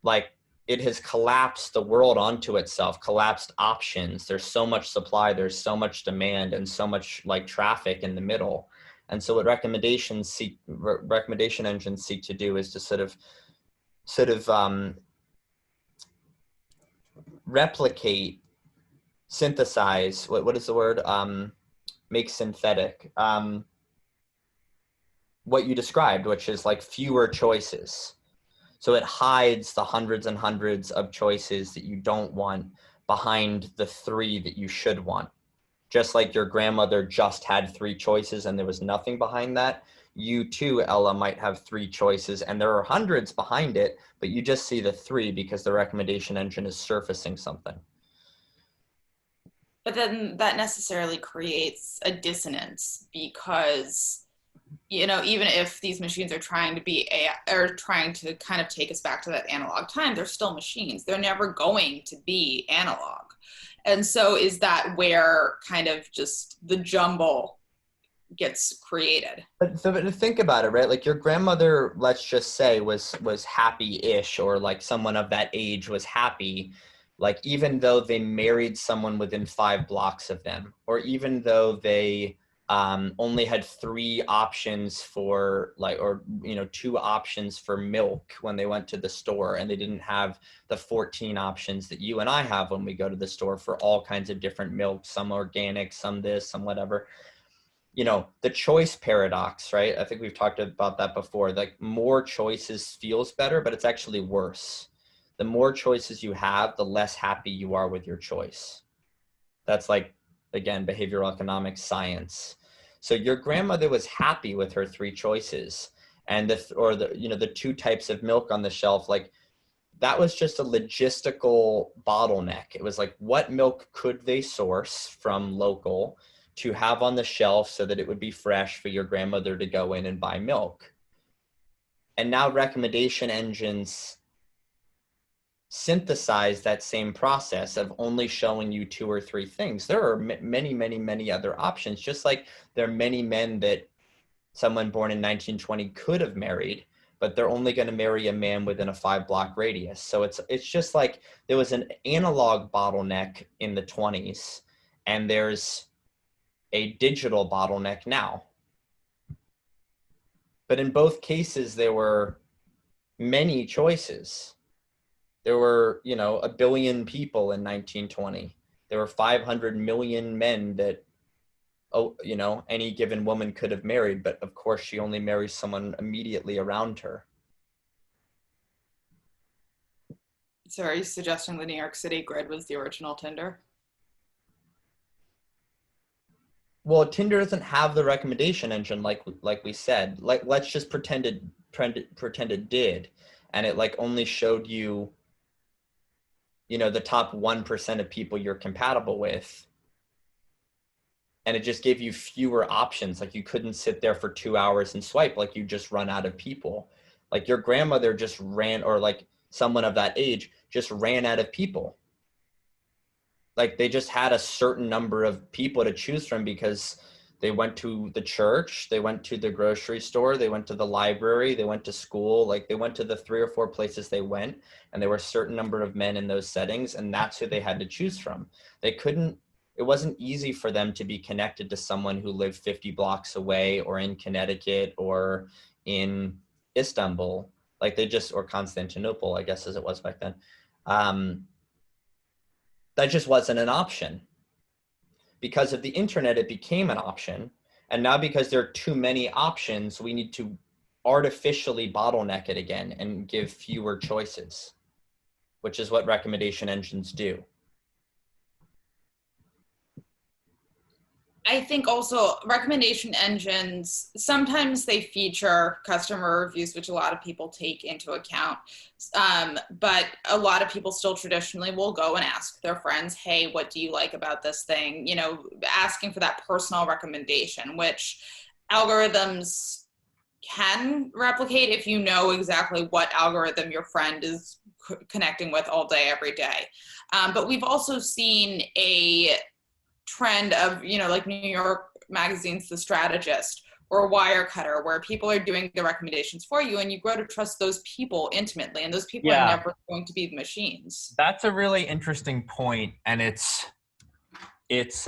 Speaker 2: like, it has collapsed the world onto itself, collapsed options. There's so much supply, there's so much demand, and so much like traffic in the middle. And so what recommendation engines seek to do is to sort of replicate, synthesize, what is the word? Make synthetic, what you described, which is like fewer choices. So it hides the hundreds and hundreds of choices that you don't want behind the 3 that you should want. Just like your grandmother just had 3 choices and there was nothing behind that, you too, Ella, might have 3 choices and there are hundreds behind it, but you just see the 3 because the recommendation engine is surfacing something.
Speaker 1: but then that necessarily creates a dissonance because, even if these machines are trying to be AI, or trying to kind of take us back to that analog time, they're still machines. They're never going to be analog. And so is that where kind of just the jumble gets created?
Speaker 2: But think about it, right? Like your grandmother, let's just say, was happy-ish, or like someone of that age was happy, like even though they married someone within 5 blocks of them, or even though they only had 3 options for like, or 2 options for milk when they went to the store, and they didn't have the 14 options that you and I have when we go to the store for all kinds of different milk, some organic, some this, some whatever. The choice paradox, right? I think we've talked about that before. Like more choices feels better, but it's actually worse. The more choices you have, the less happy you are with your choice. That's like, again, behavioral economics science. So your grandmother was happy with her 3 choices, and the 2 types of milk on the shelf, like that was just a logistical bottleneck. It was like, what milk could they source from local to have on the shelf so that it would be fresh for your grandmother to go in and buy milk? And now recommendation engines synthesize that same process of only showing you 2 or 3 things. There are many, many, many other options, just like there are many men that someone born in 1920 could have married, but they're only going to marry a man within a 5-block radius. So it's just like there was an analog bottleneck in the 20s, and there's a digital bottleneck now. But in both cases, there were many choices. There were, you know, 1 billion people in 1920. There were 500 million men that, oh, you know, any given woman could have married, but of course she only marries someone immediately around her.
Speaker 1: So are you suggesting the New York City grid was the original Tinder?
Speaker 2: Well, Tinder doesn't have the recommendation engine like we said. Like, let's just pretend it did, and it like only showed you, you know, the top 1% of people you're compatible with. And it just gave you fewer options. Like you couldn't sit there for 2 hours and swipe, like you just run out of people. Like your grandmother just ran, or like someone of that age just ran out of people. Like they just had a certain number of people to choose from because they went to the church, they went to the grocery store, they went to the library, they went to school, like they went to the 3 or 4 places they went, and there were a certain number of men in those settings, and that's who they had to choose from. They couldn't, it wasn't easy for them to be connected to someone who lived 50 blocks away or in Connecticut or in Istanbul, like they just, or Constantinople, I guess as it was back then. That just wasn't an option. Because of the internet, it became an option. And now because there are too many options, we need to artificially bottleneck it again and give fewer choices, which is what recommendation engines do.
Speaker 1: I think also recommendation engines, sometimes they feature customer reviews, which a lot of people take into account. But a lot of people still traditionally will go and ask their friends, hey, what do you like about this thing? You know, asking for that personal recommendation, which algorithms can replicate if you know exactly what algorithm your friend is connecting with all day, every day. But we've also seen a trend of, you know, like New York Magazine's The Strategist or Wirecutter, where people are doing the recommendations for you and you grow to trust those people intimately, and those people are never going to be the machines.
Speaker 2: That's a really interesting point, and it's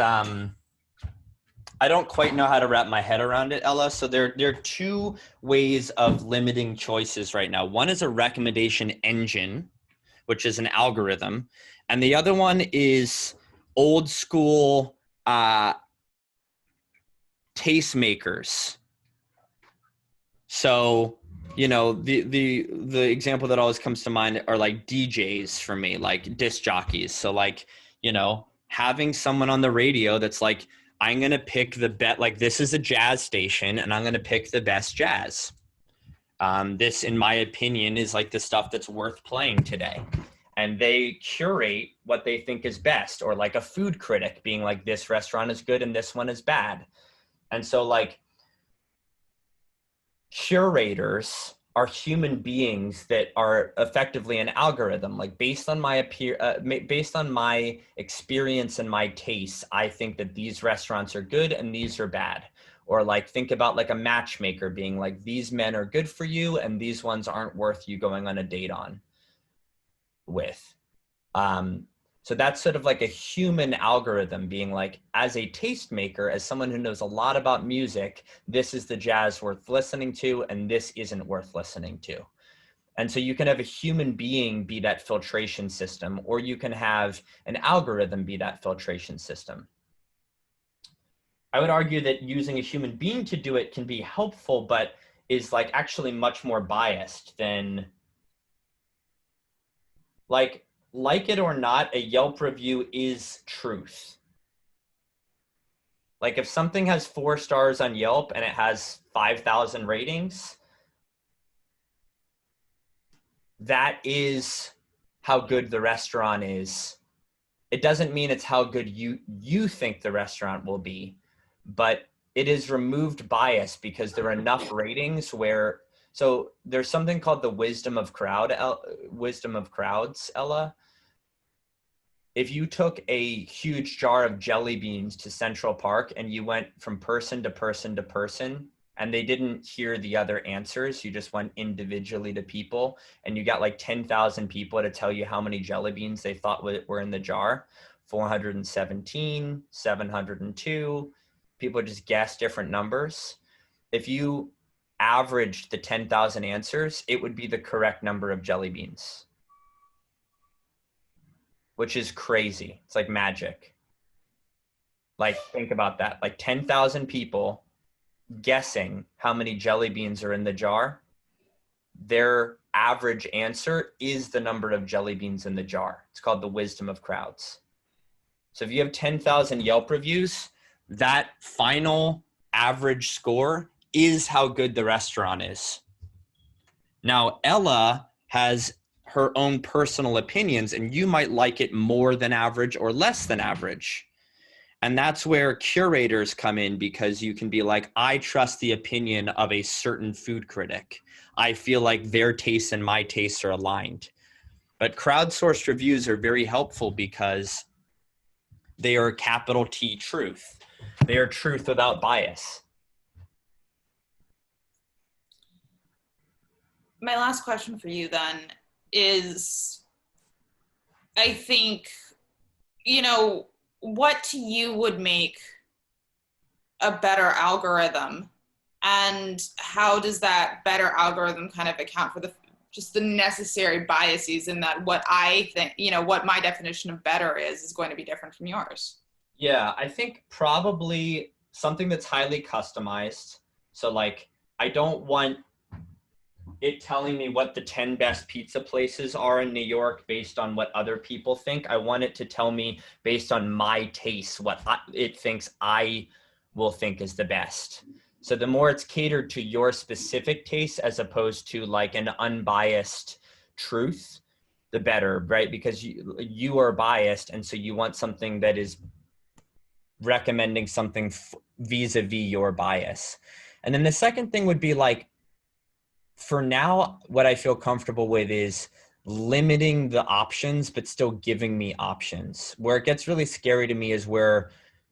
Speaker 2: I don't quite know how to wrap my head around it, Ella. So there are 2 ways of limiting choices right now. One is a recommendation engine, which is an algorithm, and the other one is old school tastemakers. So, you know, the example that always comes to mind are like DJs for me, like disc jockeys. So like, you know, having someone on the radio that's like, I'm going to pick like this is a jazz station and I'm going to pick the best jazz. This, in my opinion, is like the stuff that's worth playing today. And they curate what they think is best, or like a food critic being like, this restaurant is good and this one is bad. And so like curators are human beings that are effectively an algorithm. Like based on my experience and my tastes, I think that these restaurants are good and these are bad. Or like think about like a matchmaker being like, these men are good for you and these ones aren't worth you going on a date on with. So that's sort of like a human algorithm being like, as a tastemaker, as someone who knows a lot about music, this is the jazz worth listening to and this isn't worth listening to. And so you can have a human being be that filtration system, or you can have an algorithm be that filtration system. I would argue that using a human being to do it can be helpful, but is like actually much more biased than like it or not, a Yelp review is truth. Like if something has 4 stars on Yelp and it has 5,000 ratings, that is how good the restaurant is. It doesn't mean it's how good you think the restaurant will be, but it is removed bias because there are enough ratings where So there's something called the wisdom of crowds, Ella. If you took a huge jar of jelly beans to Central Park and you went from person to person to person, and they didn't hear the other answers, you just went individually to people, and you got like 10,000 people to tell you how many jelly beans they thought were in the jar. 417, 702. People just guess different numbers. If you averaged the 10,000 answers, it would be the correct number of jelly beans, which is crazy. It's like magic. Like, think about that. Like 10,000 people guessing how many jelly beans are in the jar. Their average answer is the number of jelly beans in the jar. It's called the wisdom of crowds. So if you have 10,000 Yelp reviews, that final average score is how good the restaurant is. Now, Ella has her own personal opinions, and you might like it more than average or less than average. And that's where curators come in, because you can be like, I trust the opinion of a certain food critic. I feel like their tastes and my tastes are aligned. But crowdsourced reviews are very helpful because they are capital T truth. They are truth without bias.
Speaker 1: My last question for you then is, I think, what to you would make a better algorithm, and how does that better algorithm kind of account for the necessary biases in that what I think, what my definition of better is going to be different from yours?
Speaker 2: Yeah, I think probably something that's highly customized. So like, I don't want it telling me what the 10 best pizza places are in New York based on what other people think. I want it to tell me based on my taste what it thinks I will think is the best. So the more it's catered to your specific taste as opposed to like an unbiased truth, the better, right? Because you are biased, and so you want something that is recommending something vis-a-vis your bias. And then the second thing would be like, for now, what I feel comfortable with is limiting the options, but still giving me options. Where it gets really scary to me is where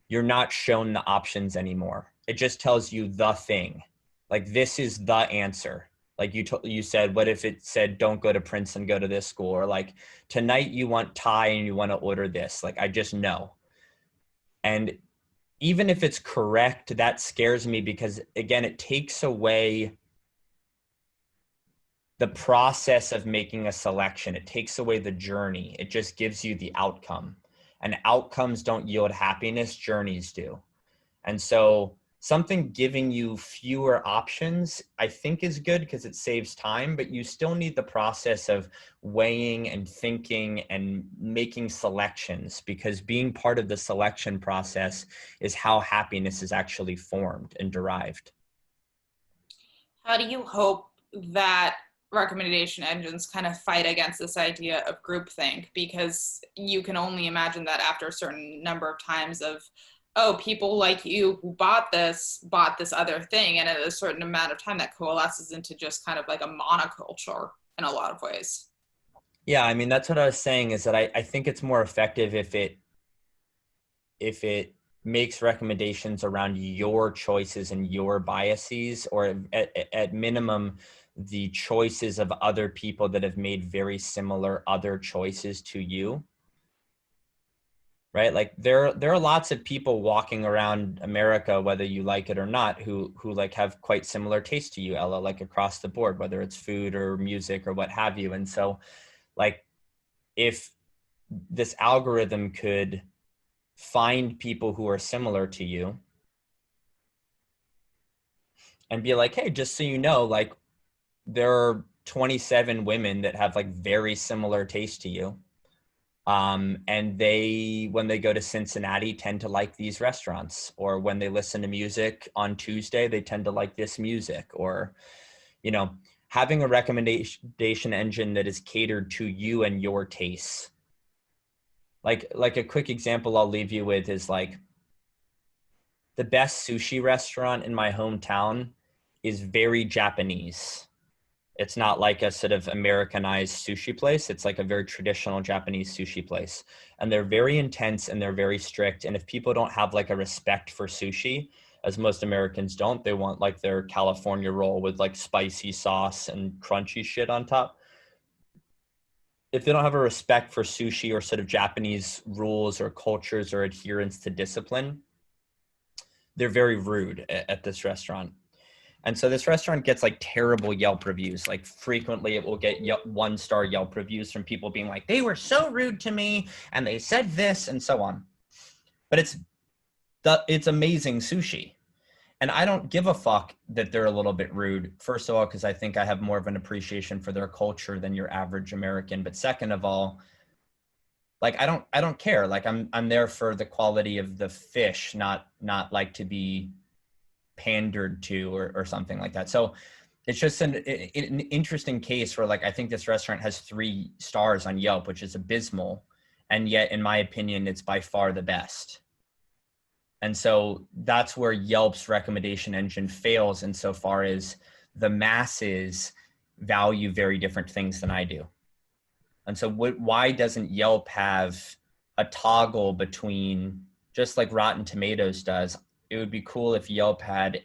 Speaker 2: you're not shown the options anymore. It just tells you the thing. Like, this is the answer. Like you said, what if it said, don't go to Princeton, go to this school? Or like, tonight you want Thai and you want to order this. Like, I just know. And even if it's correct, that scares me because, again, it takes away the process of making a selection. It takes away the journey. It just gives you the outcome. And outcomes don't yield happiness, journeys do. And so something giving you fewer options, I think, is good because it saves time, but you still need the process of weighing and thinking and making selections, because being part of the selection process is how happiness is actually formed and derived.
Speaker 1: How do you hope that recommendation engines kind of fight against this idea of groupthink? Because you can only imagine that after a certain number of times of, oh, people like you who bought this other thing, and at a certain amount of time that coalesces into just kind of like a monoculture in a lot of ways.
Speaker 2: Yeah, I mean, that's what I was saying, is that I think it's more effective if it makes recommendations around your choices and your biases, or at minimum, the choices of other people that have made very similar other choices to you. Right? Like there are lots of people walking around America, whether you like it or not, who like have quite similar taste to you, Ella, like across the board, whether it's food or music or what have you. And so like, if this algorithm could find people who are similar to you and be like, hey, just so you know, like, there are 27 women that have like very similar taste to you. And when they go to Cincinnati, tend to like these restaurants, or when they listen to music on Tuesday, they tend to like this music, or, having a recommendation engine that is catered to you and your tastes. Like a quick example I'll leave you with is like, the best sushi restaurant in my hometown is very Japanese. It's not like a sort of Americanized sushi place. It's like a very traditional Japanese sushi place. And they're very intense and they're very strict. And if people don't have like a respect for sushi, as most Americans don't, they want like their California roll with like spicy sauce and crunchy shit on top. If they don't have a respect for sushi or sort of Japanese rules or cultures or adherence to discipline, they're very rude at this restaurant. And so this restaurant gets like terrible Yelp reviews. Like frequently it will get 1-star Yelp reviews from people being like, they were so rude to me and they said this and so on. But it's amazing sushi. And I don't give a fuck that they're a little bit rude. First of all, because I think I have more of an appreciation for their culture than your average American. But second of all, like I don't care. Like I'm there for the quality of the fish, not like to be pandered to or something like that. So it's just an interesting case where like I think this restaurant has 3 stars on Yelp, which is abysmal, and yet in my opinion it's by far the best. And so that's where Yelp's recommendation engine fails insofar as the masses value very different things than I do. And so why doesn't Yelp have a toggle between, just like Rotten Tomatoes does? It would be cool if Yelp had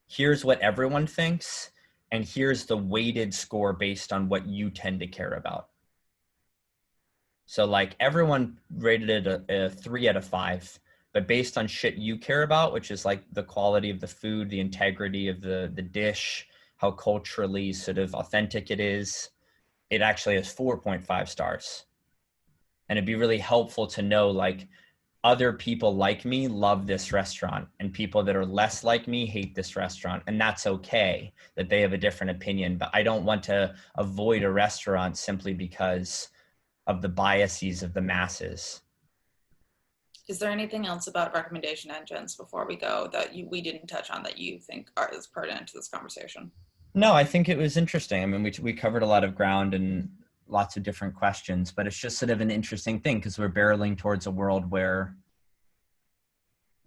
Speaker 2: here's what everyone thinks, and here's the weighted score based on what you tend to care about. So like everyone rated it a 3 out of 5, but based on shit you care about, which is like the quality of the food, the integrity of the dish, how culturally sort of authentic it is, it actually has 4.5 stars. And it'd be really helpful to know like other people like me love this restaurant and people that are less like me hate this restaurant. And that's okay that they have a different opinion, but I don't want to avoid a restaurant simply because of the biases of the masses.
Speaker 1: Is there anything else about recommendation engines before we go that we didn't touch on that you think is pertinent to this conversation?
Speaker 2: No, I think it was interesting. I mean, we covered a lot of ground and lots of different questions, but it's just sort of an interesting thing because we're barreling towards a world where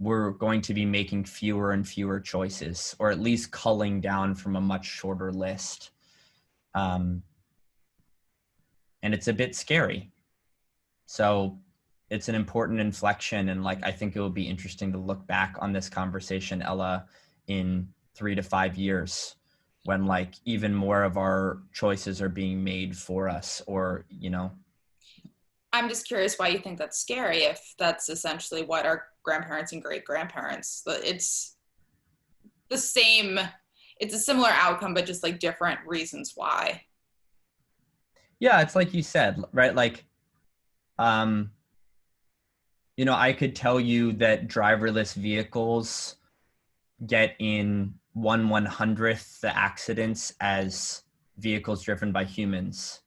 Speaker 2: we're going to be making fewer and fewer choices, or at least culling down from a much shorter list. And it's a bit scary. So it's an important inflection. And like, I think it will be interesting to look back on this conversation, Ella, in 3 to 5 years when like even more of our choices are being made for us, or, you know.
Speaker 1: I'm just curious why you think that's scary if that's essentially what our grandparents and great grandparents, it's the same, it's a similar outcome, but just like different reasons why.
Speaker 2: Yeah, it's like you said, right? Like, you know, I could tell you that driverless vehicles get in 1/100th the accidents as vehicles driven by humans.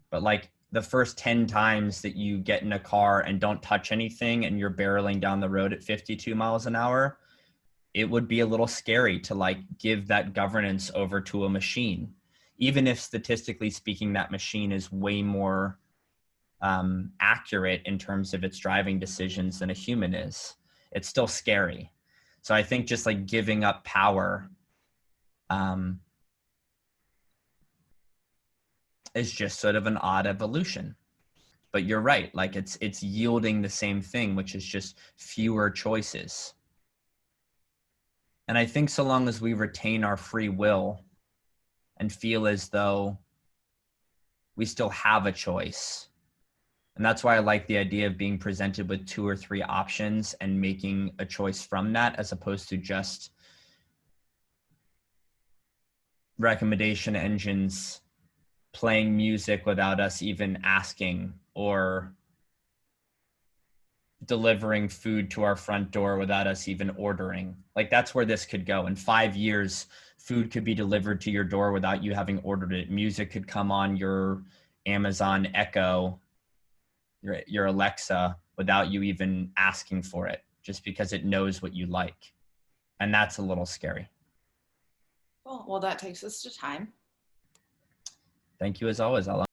Speaker 2: But like the first 10 times that you get in a car and don't touch anything and you're barreling down the road at 52 miles an hour, it would be a little scary to like give that governance over to a machine. Even if statistically speaking, that machine is way more accurate in terms of its driving decisions than a human is, it's still scary. So I think just like giving up power is just sort of an odd evolution. But you're right, like it's yielding the same thing, which is just fewer choices. And I think so long as we retain our free will and feel as though we still have a choice. And that's why I like the idea of being presented with 2 or 3 options and making a choice from that, as opposed to just recommendation engines playing music without us even asking, or delivering food to our front door without us even ordering. Like that's where this could go. In 5 years, food could be delivered to your door without you having ordered it. Music could come on your Amazon Echo, your Alexa, without you even asking for it, just because it knows what you like. And that's a little scary.
Speaker 1: Cool. Well, that takes us to time.
Speaker 2: Thank you as always, Ella.